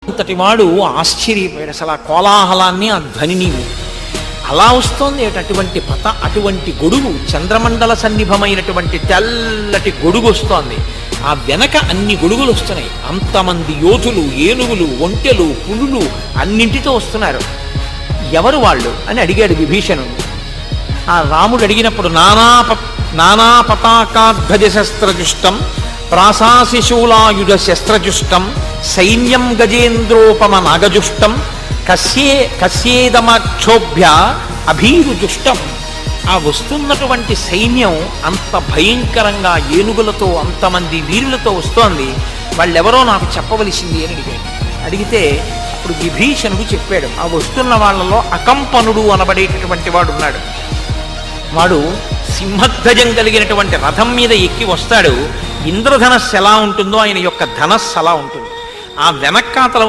అంతటి వాడు ఆశ్చర్యపోయాడు. అసలు ఆ కోలాహలాన్ని, ఆ ధ్వనిని అలా వస్తోంది అటువంటి గొడుగు, చంద్రమండల సన్నిభమైనటువంటి తెల్లటి గొడుగు వస్తోంది. ఆ వెనక అన్ని గొడుగులు వస్తున్నాయి. అంతమంది యోధులు, ఏనుగులు, ఒంటెలు, పులులు అన్నింటితో వస్తున్నారు. ఎవరు వాళ్ళు అని అడిగాడు విభీషణుడు. ఆ రాముడు అడిగినప్పుడు నానా పతాకాధ్వజ శస్త్రజుష్టం ప్రాసాశిశూలాయుధ శస్త్రజుష్టం సైన్యం గజేంద్రోపమ నాగజుష్టం కస్యేదమక్షోభ్య అభీరుజుష్టం. ఆ వస్తున్నటువంటి సైన్యం అంత భయంకరంగా ఏనుగులతో, అంతమంది వీరులతో వస్తోంది. వాళ్ళెవరో నాకు చెప్పవలసింది అని అడిగితే అప్పుడు విభీషణుడు చెప్పాడు. ఆ వస్తున్న వాళ్ళలో అకంపనుడు అనబడేటటువంటి వాడు ఉన్నాడు. వాడు సింహధ్వజం కలిగినటువంటి రథం మీద ఎక్కి వస్తాడు. ఇంద్రధనస్సు ఎలా ఉంటుందో ఆయన యొక్క ధనస్సు అలా ఉంటుంది. ఆ వెనక్కాతల